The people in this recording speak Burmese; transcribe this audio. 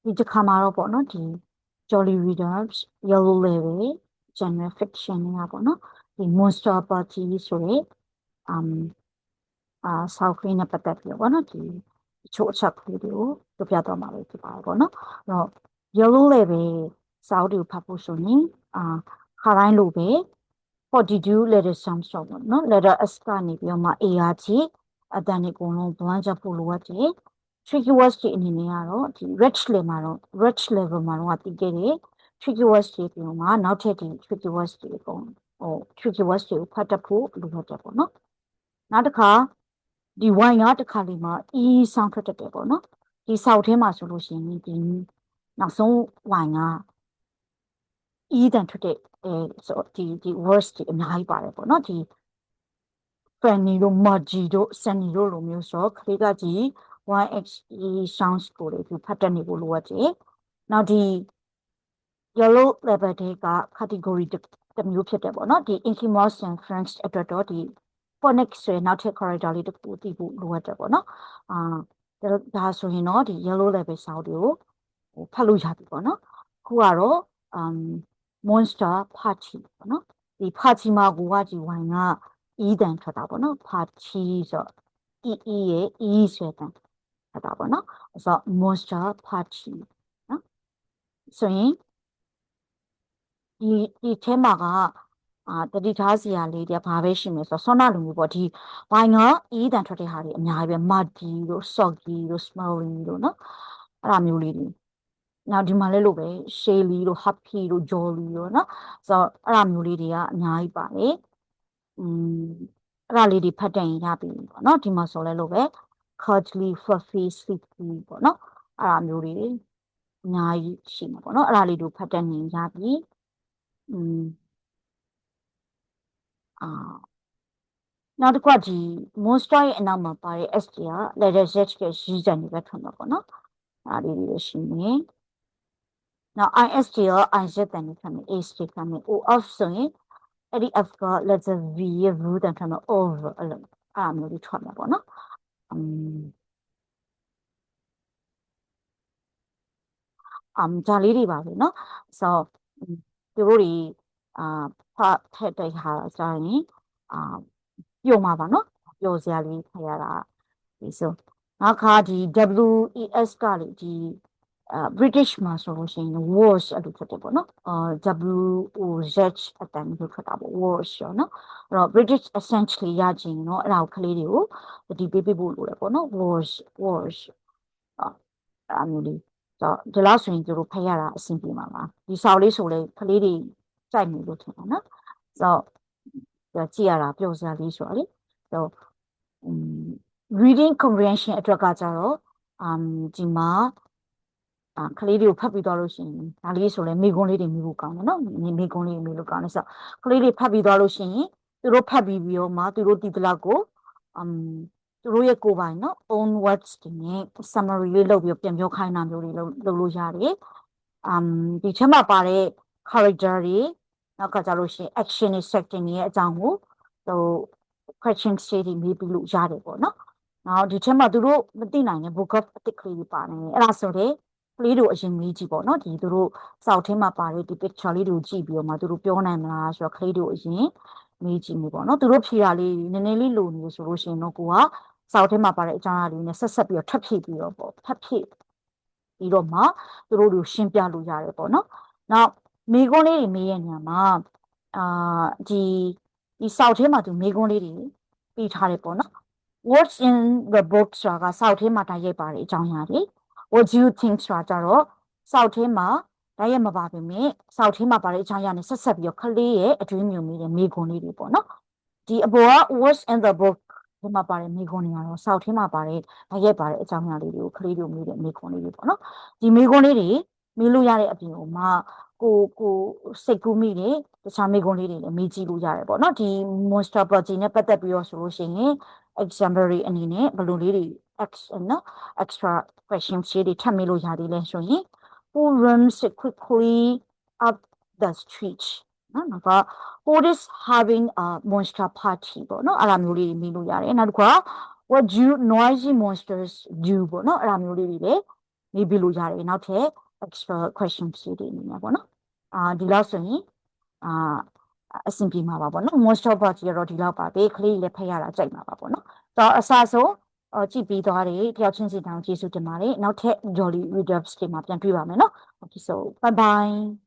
ဒီတစ်ခါမှာတော့ပေါ့နော်ဒီ Jolly Readers Yellow Level Genre Fiction တွေကပေါ့နော်ဒီ Monster Party ဆိုတဲ့ဆောက်ခင်းနဲ့ပတ်သက်ပြီးတော့ပေါ့နော်ဒီအချို့အချက်ကလေးတွေကိုပြသွားမှာပဲဖြစ်ပါတယ်ပေါ့နော်အဲ့တော့ Yellow Level စာအုပ်တွေကိုဖတ်ဖို့ဆိုရင်ခါတိုင်းလိုပဲ42 letter sums တော့ပေါ့နော် letter S ကနေပြီးတော့မှ A ရကြီးအတန်ဒီအကုန်လုံး blind ချက်ဖို့လိုအပ်တယ် tricky words တွေအနေနဲ့ကတော့ဒီ rich level မှာတော့တည်ခဲ့တယ် tricky words တွေပြီးတော့မှနောက်ထပ်ဒီ tricky words တွေအကုန်tricky words တွေကိုဖတ်တတ်ဖို့လိုအပ်တယ်ပေါ့နော်နောက်တစ်ခါဒီဝိုင်ကတစ်ခါလေးမှာ e sound ထွက်တတ်တယ်ပေါ့နော်ဒီဆောက်ထဲမှာဆိုလို့ရှိရင်ဒီနောက်ဆုံးဝိုင်က e တန်ထွက်တဲ့ဆိုဒီ words တွေအများကြီးပါတယ်ပေါ့နော်ဒီ Fanny တို့ Margie တို့ Sunny တို့လိုမျိုးဆိုခလေးကကြီး YXE sounds ကိုလေဒီဖတ်တတ်နေဖို့လိုအပ်တယ်နောက်ဒီ yellow level တွေက category တစ်မျိုးဖြစ်တယ်ပေါ့နော်ဒီ Inky Mouse and Friends အတွက်တော့ဒီ phonics ဆိုရင်နောက်ထပ် character လေးတစ်ခုသိဖို့လိုအပ်တယ်ပေါ့နော်ဒါဆိုရင်တော့ဒီ yellow level စာအုပ်တွေကိုဖတ်လို့ရပြီပေါ့နော်ခုကတော့ monster party ပေါ့နော်ဒီ party မှာကိုကဒီဝိုင်က e တန်ထွက်တာပေါ့နော် party ဆို e ရဲ့ e ဆိုတဲ့ထွက်တာပေါ့နော်ဆိုတော့ monster party နော်ဆိုရင်ဒီထဲမှာကတတိထားစရာလေးတွေကဘာပဲရှိမလဲဆိုတော့ဆောနာလူမျိုးပေါ့ဒီဝိုင်ကအီးတန်ထွက်တဲ့ဟာတွေအများကြီးပဲ muddy တို့ soggy တို့ smelly တို့နော်အဲ့ဒါမျိုးလေးတွေနောက်ဒီမှာလည်းလို့ပဲ shelly တို့ happy တို့ jolly တို့နော်ဆိုတော့အဲ့ဒါမျိုးလေးတွေကအများကြီးပါတယ်အဲ့ဒါလေးတွေဖတ်တတ်ရင်ရပြီပေါ့နော်ဒီမှာဆိုလဲလို့ပဲ cuddly fluffy sleepy ပေါ့နော်အဲ့ဒါမျိုးလေးတွေအများကြီးရှိမှာပေါ့နော်အဲ့ဒါလေးတို့ဖတ်တတ်နေရပြီနောက်တစ်ခုကဒီ monster ရဲ့အနောက်မှာပါတဲ့ S က letter Z ရဲ့ရေးစံတွေပဲထွက်မှာပေါ့နော်အားလေးတွေရှိနေနောက် IS ရော IZ တန်တွေထွက်မယ် A တွေထွက်မယ် O of ဆိုရင်အဲ့ဒီ F က letter V ရဲ့ V တန်ထွက်မယ် over အဲ့လိုမျိုးတွေထွက်မှာပေါ့နော်ဒါလေးတွေပါပဲเนาะဆိုတော့သူတို့တွေဖတ်ထက်တဲ့ဟာကျရင်ပျော်မှာပါเนาะပျော်စရာလေးဖတ်ရတာဒီဆိုနောက်ခါဒီ WES ကလေဒီBritish မှာဆိုလို့ရှိရင် wash အဲ့လိုဖြစ်တယ်ပေါ့နော်WOZ အတန်မျိုးထွက်တာပေါ့ wash ရောနော်အဲ့တော့ British essentially ရချင်เนาะအဲ့ဒါကိုကလေးတွေကိုတတိပေးဖို့လိုတယ်ပေါ့နော် wash အဲ့မျိုးလေးဒီလောက်ဆိုရင်သူတို့ဖတ်ရတာအဆင်ပြေမှာပါဒီစာလေးဆိုလေကလေးတွေကြိုက်နေလို့ထင်တာနော်ဆိုတော့ကြည့်ရတာပျော်စရာလေးဆိုတော့လေဆို reading comprehension အတွက်ကကြတော့ဒီမှာကလေးတွေကိုဖတ်ပြီးသွားလို့ရှိရင်ဒါလေးဆိုလဲမိကွန်းလေးတွေမိဖို့ကောင်းတယ်နော်မိကွန်းလေးမိလို့ကောင်းတယ်ဆိုတော့ကလေးတွေဖတ်ပြီးသွားလို့ရှိရင်သူတို့ဖတ်ပြီးတော့မှသူတို့ဒီတလောက်ကိုသူတို့ရဲ့ကိုယ်ပိုင်နော် own words တွေနဲ့ summary လေးလုပ်ပြီးပြန်ပြောခိုင်းတာမျိုးတွေလုပ်လို့ရတယ်ဒီချက်မှာပါတဲ့ character တွေနောက်ကကြလို့ရှိရင် action တွေ setting တွေရဲ့အကြောင်းကိုquestion တွေမေးပြီးလို့ရတယ်ပေါ့နော်နောက်ဒီချက်မှာသူတို့မသိနိုင်တဲ့ vocab အသစ်ကလေးတွေပါနေတယ်အဲ့ဒါဆိုတဲ့ကလေးတို့အရင်မေးကြည့်ပေါ့နော်ဒီသူတို့စောက်ထဲမှာပါတဲ့ဒီ picture လေးတွေကိုကြည့်ပြီးတော့မှသူတို့ပြောနိုင်မလားဆိုတော့ကလေးတို့အရင်မေးကြည့်မှုပေါ့နော်သူတို့ဖြေတာလေးနည်းနည်းလေးလိုနေလို့ဆိုလို့ရှိရင်တော့ကိုကစောက်ထဲမှာပါတဲ့အကြောင်းအရာလေးနဲ့ဆက်ပြီးတော့ထပ်ဖြည့်ပြီးတော့ပေါ့ထပ်ဖြည့်ပြီးတော့မှသူတို့တွေရှင်းပြလို့ရတယ်ပေါ့နော်နောက်မိကွန်းလေးတွေမေးရနေမှာဒီစောက်ထဲမှာသူမိကွန်းလေးတွေပြီးထားတယ်ပေါ့နော် What's in the book ဆိုတာကစောက်ထဲမှာတိုက်ရိုက်ပါတယ်အကြောင်းအရာတွေ What do you think ဆိုတာကြတော့စောက်ထဲမှာတိုက်ရိုက်မပါပေမဲ့စောက်ထဲမှာပါတဲ့အကြောင်းအရာနဲ့ဆက်ပြီးတော့ခလေးရဲ့အတွင်းမြုံမိတဲ့မိကွန်းလေးတွေပေါ့နော်ဒီအပေါ်က What's in the book ဒီမှာပါတဲ့မိကွန်းတွေကတော့စောက်ထဲမှာပါတဲ့တိုက်ရိုက်ပါတဲ့အကြောင်းအရာလေးတွေကိုခလေးတို့မိတဲ့မိကွန်းလေးတွေပေါ့နော်ဒီမိကွန်းလေးတွေမေးလို့ရတဲ့အပြင်ကိုမှကိုစိတ်ကူးမိတယ်တခြားမိကွန်းလေးတွေလည်းမေးကြည့်လို့ရတယ်ပေါ့နော်ဒီ monster project နဲ့ပတ်သက်ပြီးတော့ဆိုလို့ရှိရင် exemplary အနေနဲ့ဘယ်လိုလေးတွေ extra questions တွေထပ်မေးလို့ရသေးလဲဆိုရင် who runs quickly up the street နော်က who is having a monster party ပေါ့နော်အဲ့လိုမျိုးလေးမေးလို့ရတယ်နောက်တစ်ခါ what do noisy monsters do ပေါ့နော်အဲ့လိုမျိုးလေးတွေလည်း မေးပြီးလို့ရတယ်နောက်ထပ် extra question တွေအနေနဲ့ပေါ့နော်ဒီလောက်ဆိုရင်အဆင်ပြေမှာပါပေါ့နော် most of part ကတော့ဒီလောက်ပါပဲကလေးလည်းဖတ်ရတာကြိုက်မှာပါပေါ့နော်တော့အစားဆုံးကြည့်ပြီးသွားတယ်တယောက်ချင်းစီတောင်ကျေးဇူးတင်ပါတယ်နောက်ထပ် Jolly Readers တွေမှာပြန်တွေ့ပါမယ်နော် Okay so bye bye